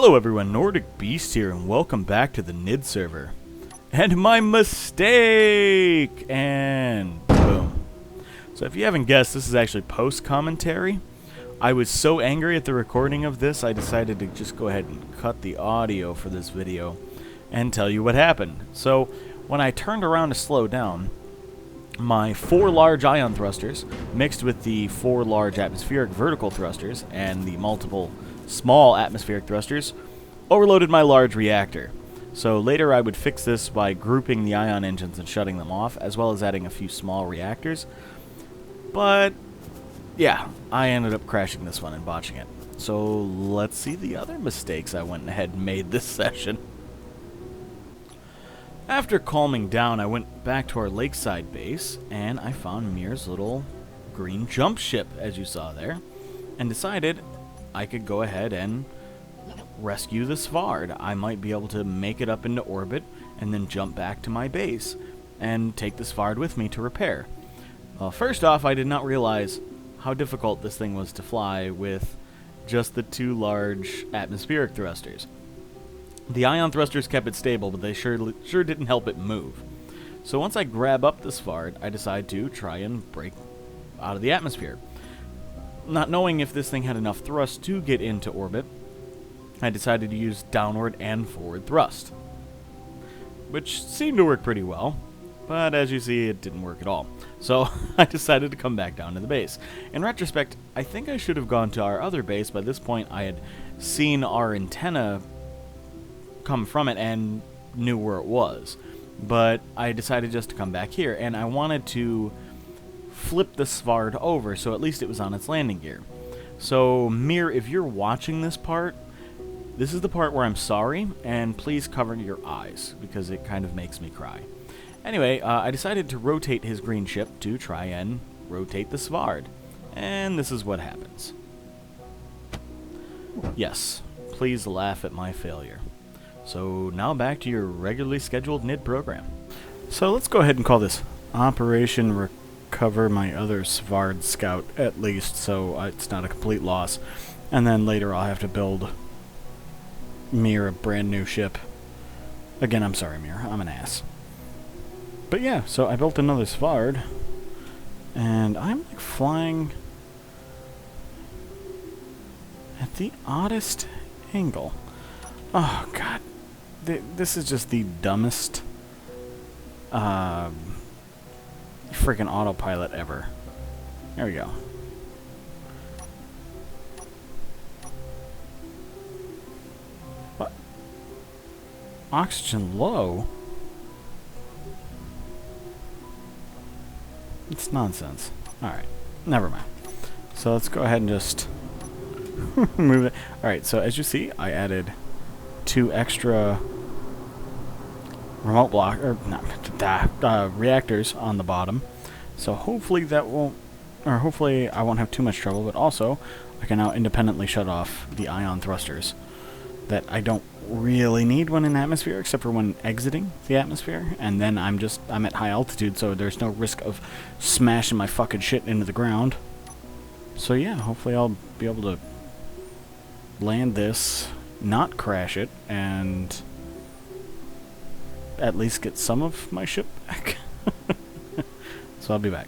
Hello everyone, Nordic Beast here, and welcome back to the Niddserver. And my mistake! And boom. So if you haven't guessed, this is actually post-commentary. I was so angry at the recording of this, I decided to just go ahead and cut the audio for this video and tell you what happened. So when I turned around to slow down, my 4 large ion thrusters, mixed with the 4 large atmospheric vertical thrusters and the multiple small atmospheric thrusters, overloaded my large reactor. So later I would fix this by grouping the ion engines and shutting them off, as well as adding a few small reactors. But yeah, I ended up crashing this one and botching it. So let's see the other mistakes I went ahead and made this session. After calming down, I went back to our lakeside base, and I found Mir's little green jump ship, as you saw there, and decided I could go ahead and rescue the Svard. I might be able to make it up into orbit and then jump back to my base and take the Svard with me to repair. Well, first off, I did not realize how difficult this thing was to fly with just the 2 large atmospheric thrusters. The ion thrusters kept it stable, but they sure didn't help it move. So once I grab up the Svard, I decide to try and break out of the atmosphere. Not knowing if this thing had enough thrust to get into orbit, I decided to use downward and forward thrust, which seemed to work pretty well, but as you see, it didn't work at all. So I decided to come back down to the base. In retrospect, I think I should have gone to our other base. By this point, I had seen our antenna come from it and knew where it was, but I decided just to come back here, and I wanted to flip the Svard over so at least it was on its landing gear. So Mir, if you're watching this part, this is the part where I'm sorry, and please cover your eyes because it kind of makes me cry. Anyway, I decided to rotate his green ship to try and rotate the Svard, and this is what happens. Yes, please laugh at my failure. So now back to your regularly scheduled NID program. So let's go ahead and call this Operation Recover My Other Svard Scout, at least, so it's not a complete loss. And then later I'll have to build Mir a brand new ship. Again, I'm sorry, Mir, I'm an ass. But yeah, so I built another Svard, and I'm like flying at the oddest angle. Oh god, this is just the dumbest freaking autopilot ever. There we go. What? Oxygen low? It's nonsense. Alright, never mind. So let's go ahead and just move it. Alright, so as you see, I added 2 extra remote block, or not, reactors on the bottom. So hopefully that won't, or hopefully I won't have too much trouble, but also I can now independently shut off the ion thrusters that I don't really need when in atmosphere, except for when exiting the atmosphere, and then I'm at high altitude, so there's no risk of smashing my fucking shit into the ground. So yeah, hopefully I'll be able to land this, not crash it, and at least get some of my ship back. So I'll be back.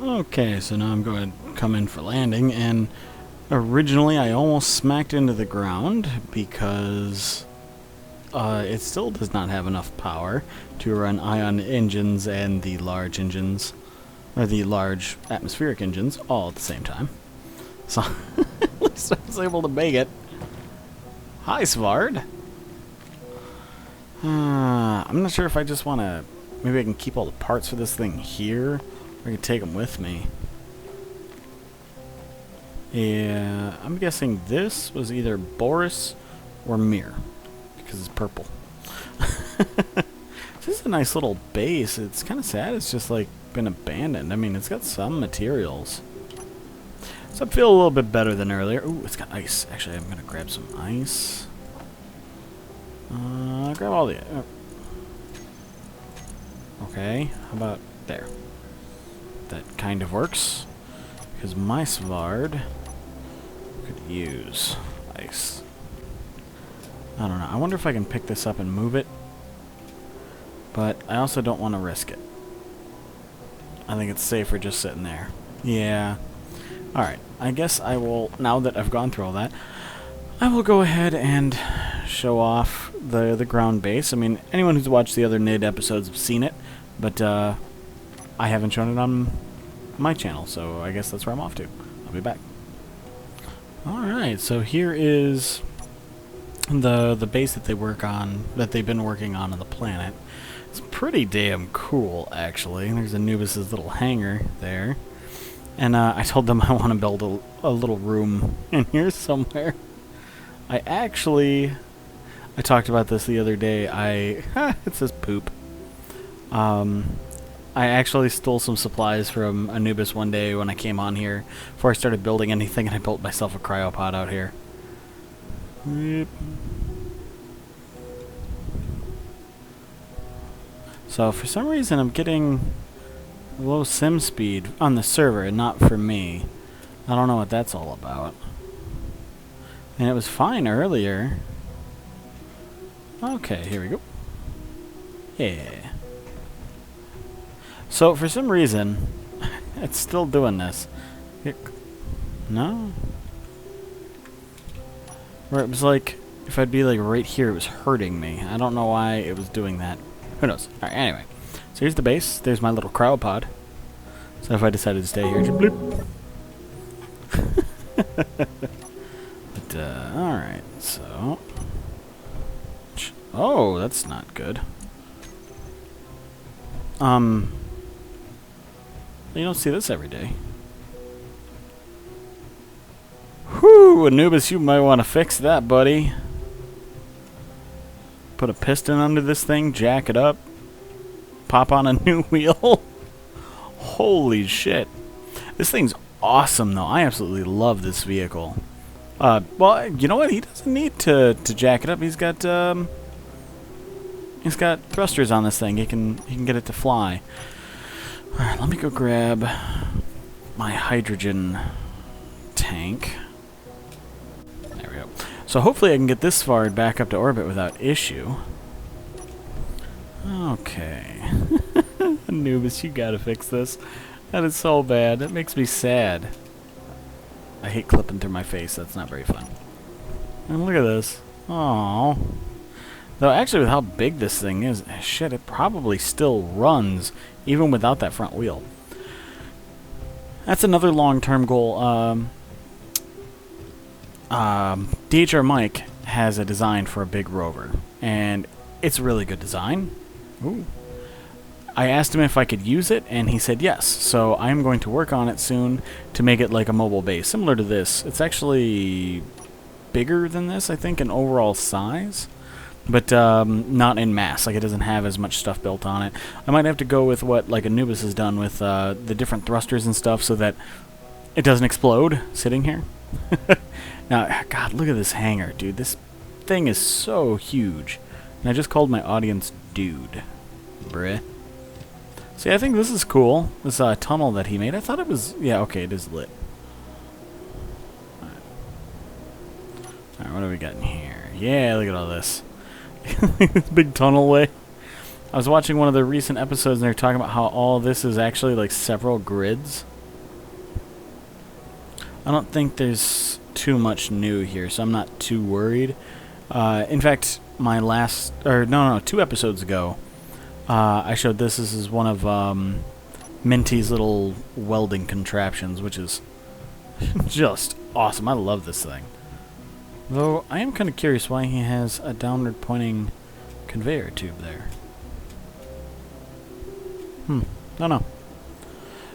Okay, so now I'm going to come in for landing, and originally I almost smacked into the ground because it still does not have enough power to run ion engines and the large engines, or the large atmospheric engines, all at the same time. So at least I was able to make it. Hi, Svard. I'm not sure if I just want to... Maybe I can keep all the parts for this thing here, or I can take them with me. Yeah, I'm guessing this was either Boris or Mir, because it's purple. This is a nice little base. It's kind of sad it's just like been abandoned. I mean, it's got some materials. So I feel a little bit better than earlier. Ooh, it's got ice. Actually, I'm going to grab some ice. Grab all the... okay, how about there? That kind of works. Because my Svard could use ice. I don't know. I wonder if I can pick this up and move it. But I also don't want to risk it. I think it's safer just sitting there. Yeah. Alright. I guess I will, now that I've gone through all that, I will go ahead and show off the ground base. I mean, anyone who's watched the other Nid episodes have seen it, but I haven't shown it on my channel, so I guess that's where I'm off to. I'll be back. Alright, so here is the base that they've been working on the planet. It's pretty damn cool, actually. There's Anubis' little hangar there. And I told them I want to build a little room in here somewhere. I talked about this the other day. It says poop. I actually stole some supplies from Anubis one day when I came on here before I started building anything, and I built myself a cryopod out here. Yep. So for some reason I'm getting low sim speed on the server and not for me. I don't know what that's all about. And it was fine earlier. Okay, here we go. Yeah. So for some reason it's still doing this. No? Where it was like, if I'd be like right here, it was hurting me. I don't know why it was doing that. Who knows? Alright, anyway. So here's the base. There's my little cryopod. So if I decided to stay here, just bloop. But, alright, so... Oh, that's not good. You don't see this every day. Whew, Anubis, you might want to fix that, buddy. Put a piston under this thing, jack it up, pop on a new wheel. Holy shit. This thing's awesome, though. I absolutely love this vehicle. Well, you know what? He doesn't need to jack it up. He's got thrusters on this thing. He can get it to fly. All right, let me go grab my hydrogen tank. There we go. So hopefully I can get this far back up to orbit without issue. Okay. Anubis, you gotta fix this. That is so bad. That makes me sad. I hate clipping through my face. That's not very fun. And look at this. Aww. Though actually with how big this thing is, shit, it probably still runs even without that front wheel. That's another long-term goal. DHR Mike has a design for a big rover, and it's a really good design. Ooh. I asked him if I could use it, and he said yes. So I'm going to work on it soon to make it like a mobile base, similar to this. It's actually bigger than this, I think, in overall size, but not in mass. Like, it doesn't have as much stuff built on it. I might have to go with what like Anubis has done with the different thrusters and stuff, so that it doesn't explode sitting here. Now, God, look at this hangar, dude. This thing is so huge. And I just called my audience dude. Bruh. See, I think this is cool. This tunnel that he made. I thought it was... Yeah, okay, it is lit. Alright, what do we got in here? Yeah, look at all this. This big tunnel way. I was watching one of the recent episodes, and they were talking about how all this is actually like several grids. I don't think there's too much new here, so I'm not too worried. In fact, my last... Or, no, 2 episodes ago, I showed this. This is one of Minty's little welding contraptions, which is just awesome. I love this thing. Though, I am kind of curious why he has a downward pointing conveyor tube there. Don't know.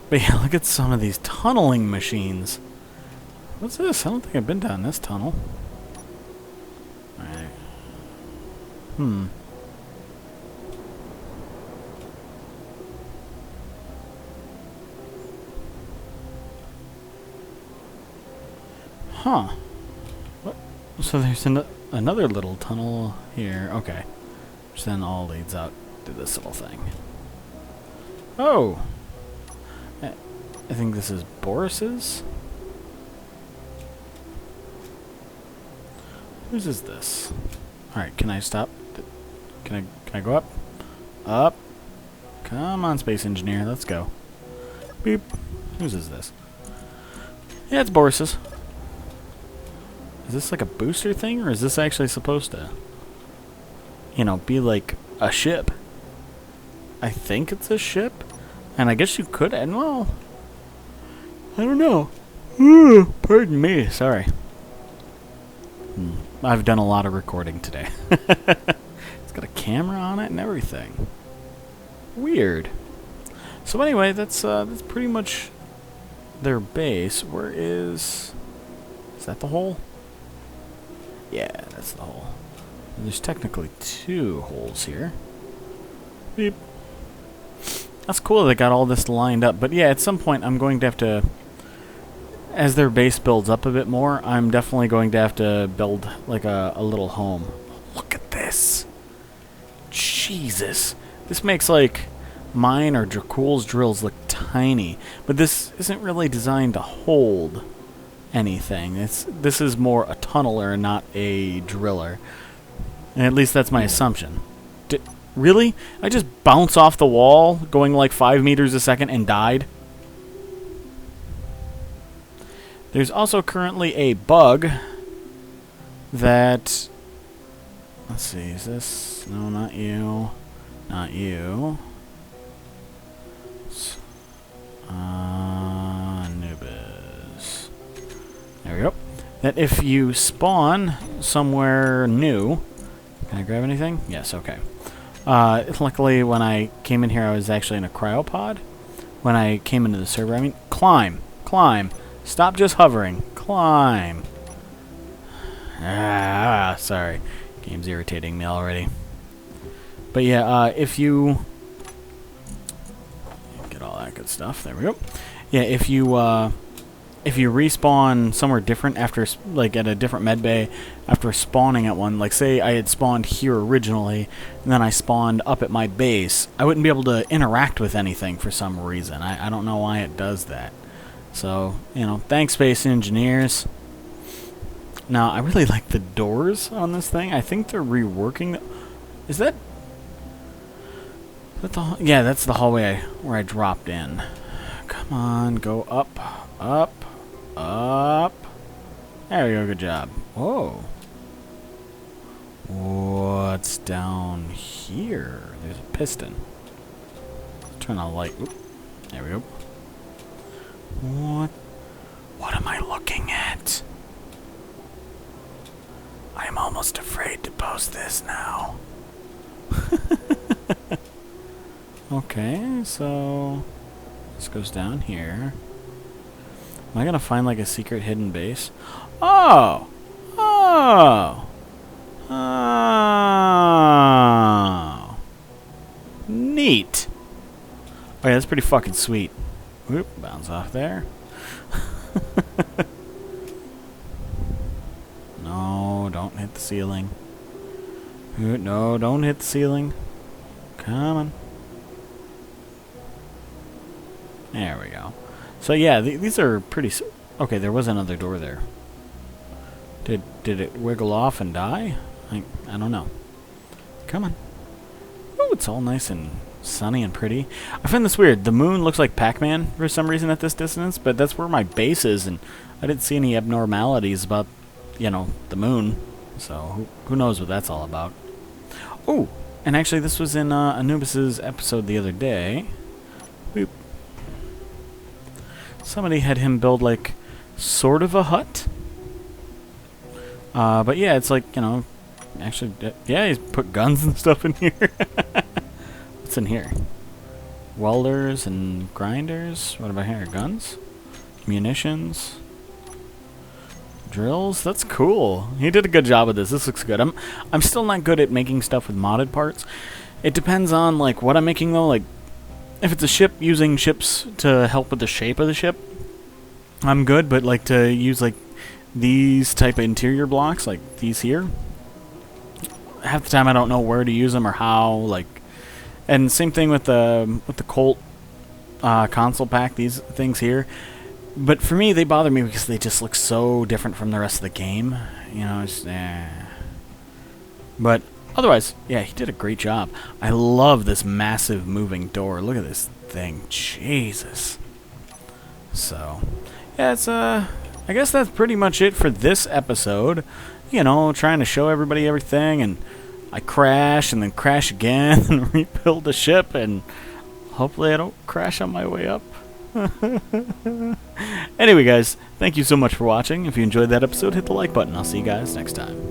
But yeah, look at some of these tunneling machines. What's this? I don't think I've been down this tunnel. Alright. Huh. What? So there's another little tunnel here. Okay. Which then all leads out to this little thing. Oh! I think this is Boris's? Whose is this? Alright, can I stop? Can I go up? Up. Come on, Space Engineer, let's go. Beep. Whose is this? Yeah, it's Boris's. Is this like a booster thing, or is this actually supposed to, you know, be like a ship? I think it's a ship, and I guess you could, and well, I don't know. Ooh, pardon me, sorry. I've done a lot of recording today. It's got a camera on it and everything. Weird. So anyway, that's pretty much their base. Where is that the hole? Yeah, that's the hole. And there's technically 2 holes here. Beep. That's cool they got all this lined up. But yeah, at some point I'm going to have to, as their base builds up a bit more, I'm definitely going to have to build like a little home. Look at this. Jesus. This makes like mine or Dracul's drills look tiny. But this isn't really designed to hold anything. This is more a tunneler, not a driller. And at least that's my assumption. Really? I just bounced off the wall going like 5 meters a second and died? There's also currently a bug that... Let's see, is this... No, not you. Not you. Anubis. There we go. That if you spawn somewhere new... Can I grab anything? Yes, okay. Luckily, when I came in here, I was actually in a cryopod. When I came into the server, I mean, climb! Climb! Stop just hovering. Climb! Ah, sorry. Game's irritating me already. But yeah, if you... Get all that good stuff. There we go. Yeah, if you respawn somewhere different after, like, at a different med bay, after spawning at one, like, say I had spawned here originally, and then I spawned up at my base, I wouldn't be able to interact with anything for some reason. I don't know why it does that. So, you know, thanks, Space Engineers. Now, I really like the doors on this thing. I think they're reworking. Is that the... Yeah, that's the hallway where I dropped in. Come on, go up, up, up. There we go, good job. Whoa. What's down here? There's a piston. Turn on the light. Oop. There we go. What am I looking at? I'm almost afraid to post this now. Okay, so this goes down here. Am I gonna find like a secret hidden base? Oh! Oh! Oh! Neat! Oh yeah, that's pretty fucking sweet. Whoop, bounce off there. No, don't hit the ceiling. No, don't hit the ceiling. Come on. There we go. So yeah, these are pretty... Okay, there was another door there. Did it wiggle off and die? I don't know. Come on. Oh, it's all nice and sunny and pretty. I find this weird. The moon looks like Pac-Man for some reason at this distance, but that's where my base is, and I didn't see any abnormalities about, you know, the moon. So who knows what that's all about. Oh, and actually this was in Anubis's episode the other day. Boop. Somebody had him build like sort of a hut. But yeah, it's like, you know, actually, yeah, he's put guns and stuff in here. What's in here? Welders and grinders. What about here? Guns? Munitions? Drills? That's cool. He did a good job with this. This looks good. I'm still not good at making stuff with modded parts. It depends on like what I'm making though. Like if it's a ship, using ships to help with the shape of the ship, I'm good. But like to use like these type of interior blocks, like these here, half the time I don't know where to use them or how. Like, and same thing with the Colt console pack. These things here. But for me, they bother me because they just look so different from the rest of the game. You know, it's, But otherwise, yeah, he did a great job. I love this massive moving door. Look at this thing. Jesus. So, yeah, it's, I guess that's pretty much it for this episode. You know, trying to show everybody everything, and I crash and then crash again and rebuild the ship, and hopefully I don't crash on my way up. Anyway, guys, thank you so much for watching. If you enjoyed that episode, hit the like button. I'll see you guys next time.